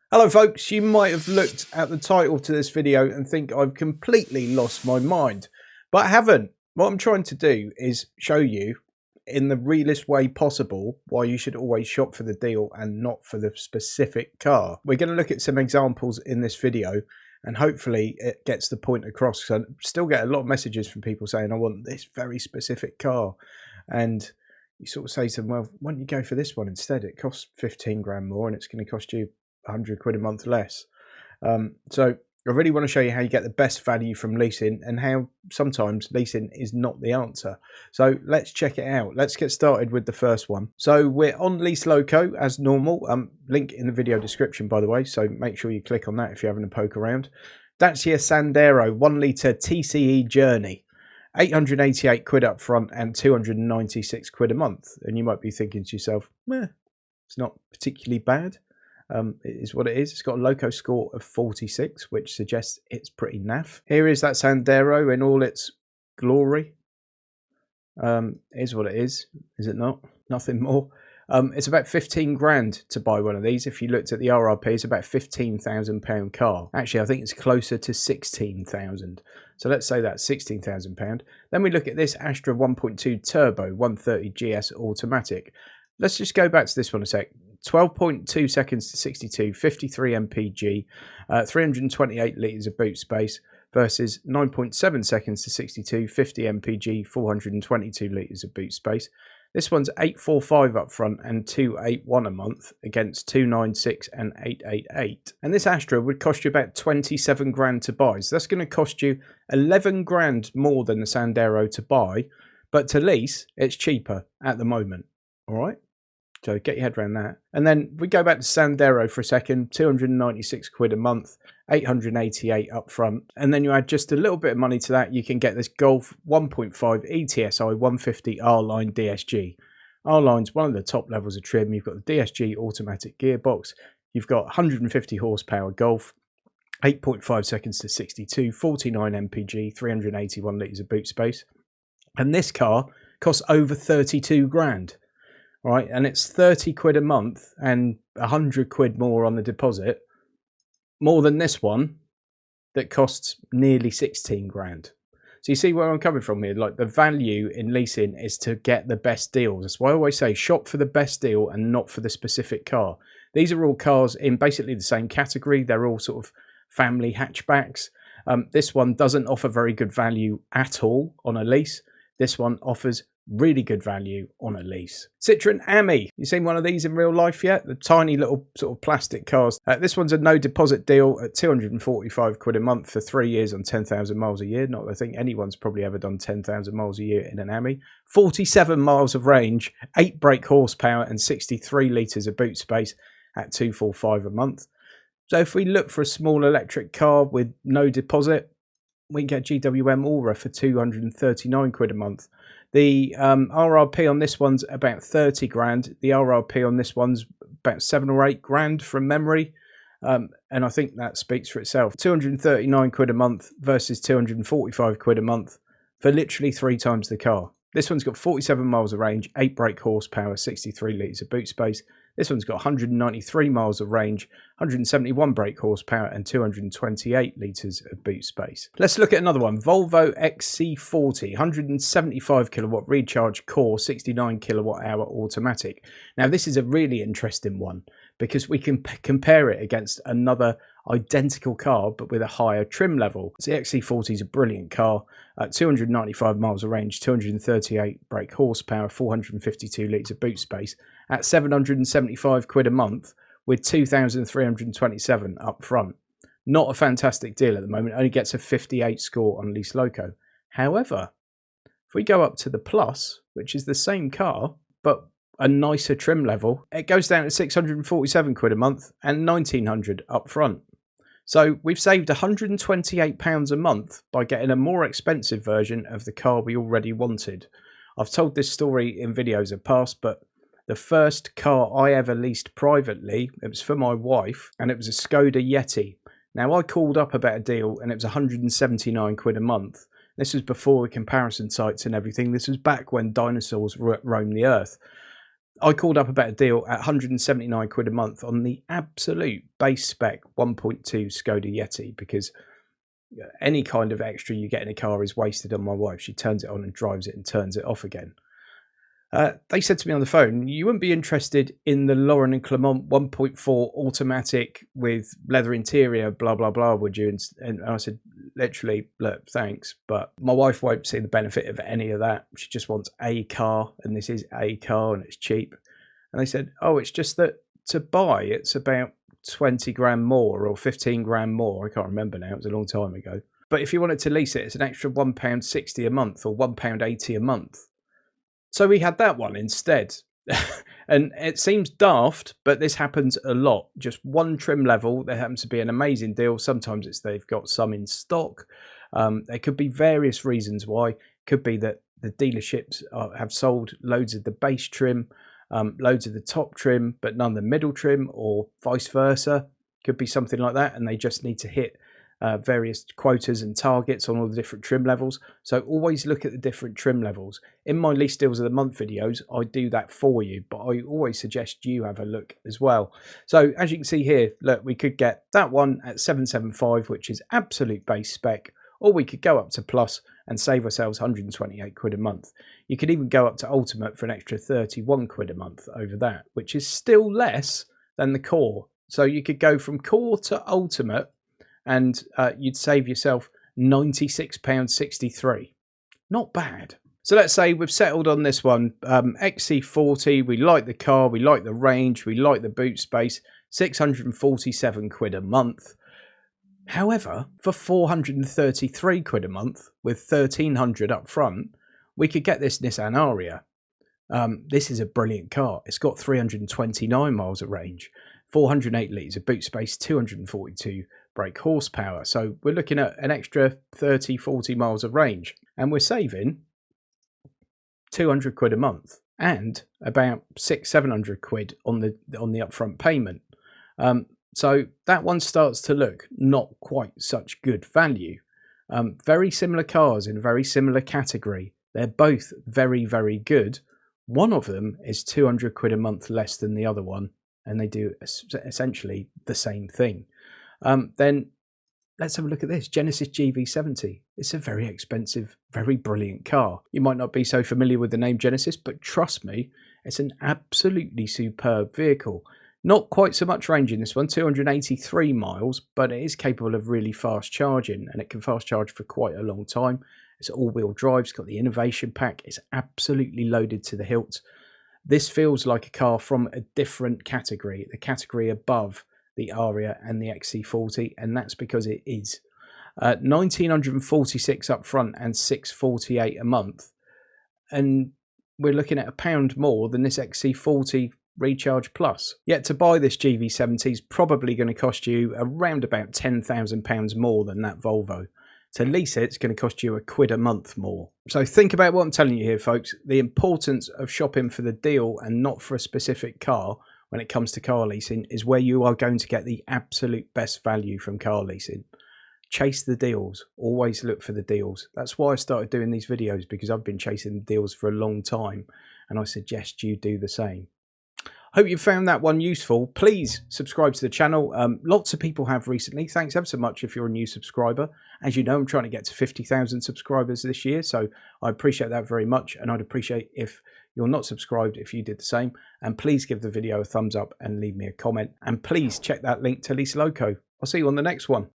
Hello folks, you might have looked at the title to this video and think I've completely lost my mind, but I haven't. What I'm trying to do is show you in the realest way possible why you should always shop for the deal and not for the specific car. We're going to look at some examples in this video and hopefully it gets the point across. So I still get a lot of messages from people saying I want this very specific car, and you sort of say to them, well, why don't you go for this one instead? It costs 15 grand more and it's going to cost you 100 quid a month less. So I really want to show you how you get the best value from leasing and how sometimes leasing is not the answer. So let's check it out. Let's get started with the first one. So we're on Lease Loco as normal. Link in the video description, by the way, so make sure you click on that if you're having a poke around. 𝙇𝙄𝙉𝙆𝙎 Sandero 1 litre TCE Journey, 888 quid up front and 296 quid a month. And you might be thinking to yourself, it's not particularly bad. It is what it is. It's got a Loco score of 46, which suggests it's pretty naff. Here is that Sandero in all its glory. Is what it is it not? Nothing more. It's about 15 grand to buy one of these. If you looked at the RRP, it's about £15,000 car. Actually, I think it's closer to 16,000. So let's say that's £16,000. Then we look at this Astra 1.2 turbo 130 GS automatic. Let's just go back to this one a sec. 12.2 seconds to 62, 53 mpg, 328 litres of boot space versus 9.7 seconds to 62, 50 mpg, 422 litres of boot space. This one's 845 up front and 281 a month against 296 and 888. And this Astra would cost you about 27 grand to buy. So that's going to cost you 11 grand more than the Sandero to buy, but to lease, it's cheaper at the moment. All right. So get your head around that. And then we go back to Sandero for a second, 296 quid a month, 888 up front. And then you add just a little bit of money to that, you can get this Golf 1.5 ETSI 150 R-Line DSG. R-Line's one of the top levels of trim. You've got the DSG automatic gearbox. You've got 150 horsepower Golf, 8.5 seconds to 62, 49 mpg, 381 litres of boot space. And this car costs over 32 grand. Right, and it's 30 quid a month and 100 quid more on the deposit, more than this one that costs nearly 16 grand. So you see where I'm coming from here. Like, the value in leasing is to get the best deals. That's why I always say shop for the best deal and not for the specific car. These are all cars in basically the same category. They're all sort of family hatchbacks. This one doesn't offer very good value at all on a lease. This one offers really good value on a lease. Citroen Ami. You seen one of these in real life yet? The tiny little sort of plastic cars. This one's a no deposit deal at 245 quid a month for 3 years on 10,000 miles a year. Not that I think anyone's probably ever done 10,000 miles a year in an Ami. 47 miles of range, 8 brake horsepower and 63 litres of boot space at 245 a month. So if we look for a small electric car with no deposit, we can get GWM Aura for 239 quid a month. The RRP on this one's about 30 grand. The RRP on this one's about 7 or 8 grand from memory. And I think that speaks for itself. 239 quid a month versus 245 quid a month for literally 3 times the car. This one's got 47 miles of range, 8 brake horsepower, 63 litres of boot space. This one's got 193 miles of range, 171 brake horsepower and 228 litres of boot space. Let's look at another one. Volvo XC40, 175 kilowatt recharge core, 69 kilowatt hour automatic. Now this is a really interesting one because we can compare it against another identical car but with a higher trim level. So the XC40 is a brilliant car at 295 miles of range, 238 brake horsepower, 452 litres of boot space at 775 quid a month with 2,327 up front. Not a fantastic deal at the moment. Only gets a 58 score on Lease Loco. However, if we go up to the Plus, which is the same car but a nicer trim level, it goes down to 647 quid a month and 1,900 up front. So we've saved £128 a month by getting a more expensive version of the car we already wanted. I've told this story in videos of past, but the first car I ever leased privately, it was for my wife, and it was a Skoda Yeti. Now I called up about a deal and it was 179 quid a month. This was before the comparison sites and everything. This was back when dinosaurs roamed the earth. I called up about a deal at 179 quid a month on the absolute base spec 1.2 Skoda Yeti, because any kind of extra you get in a car is wasted on my wife. She turns it on and drives it and turns it off again. They said to me on the phone, you wouldn't be interested in the Laurent and Clement 1.4 automatic with leather interior, blah, blah, blah, would you? And I said, literally, look, thanks, but my wife won't see the benefit of any of that. She just wants a car, and this is a car, and it's cheap. And they said, oh, it's just that to buy, it's about 20 grand more or 15 grand more. I can't remember now. It was a long time ago. But if you wanted to lease it, it's an extra £1.60 a month or £1.80 a month. So we had that one instead. And it seems daft, but this happens a lot. Just one trim level. There happens to be an amazing deal. Sometimes it's they've got some in stock. There could be various reasons why. Could be that the dealerships have sold loads of the base trim, loads of the top trim, but none of the middle trim, or vice versa. Could be something like that, and they just need to hit various quotas and targets on all the different trim levels. So always look at the different trim levels. In my lease deals of the month videos, I do that for you, but I always suggest you have a look as well. So as you can see here, look, we could get that one at 775, which is absolute base spec, or we could go up to plus and save ourselves 128 quid a month. You could even go up to ultimate for an extra 31 quid a month over that, which is still less than the core. So you could go from core to ultimate, and you'd save yourself £96.63. Not bad. So let's say we've settled on this one, XC40. We like the car, we like the range, we like the boot space. 647 quid a month. However, for 433 quid a month with 1,300 up front, we could get this Nissan Ariya. This is a brilliant car. It's got 329 miles of range, 408 litres of boot space, 242 brake horsepower. So we're looking at an extra 30-40 miles of range, and we're saving 200 quid a month and about 600-700 quid on the upfront payment. So that one starts to look not quite such good value. Very similar cars in a very similar category. They're both very, very good. One of them is 200 quid a month less than the other one, and they do essentially the same thing. Then let's have a look at this Genesis GV70. It's a very expensive, very brilliant car. You might not be so familiar with the name Genesis, but trust me, it's an absolutely superb vehicle. Not quite so much range in this one, 283 miles, but it is capable of really fast charging, and it can fast charge for quite a long time. It's all-wheel drive, it's got the innovation pack, it's absolutely loaded to the hilt. This feels like a car from a different category, the category above the Ariya and the XC40, and that's because it is. 1,946 up front and 648 a month, and we're looking at £1 more than this XC40 Recharge Plus. Yet to buy this GV70 is probably going to cost you around about £10,000 more than that Volvo. To lease it, it's going to cost you £1 a month more. So think about what I'm telling you here, folks. The importance of shopping for the deal and not for a specific car when it comes to car leasing is where you are going to get the absolute best value from car leasing. Chase the deals. Always look for the deals. That's why I started doing these videos, because I've been chasing deals for a long time, and I suggest you do the same. Hope you found that one useful. Please subscribe to the channel. Lots of people have recently. Thanks ever so much if you're a new subscriber. As you know, I'm trying to get to 50,000 subscribers this year, so I appreciate that very much, and I'd appreciate if you're not subscribed if you did the same. And please give the video a thumbs up and leave me a comment. And please check that link to Lease A Car. I'll see you on the next one.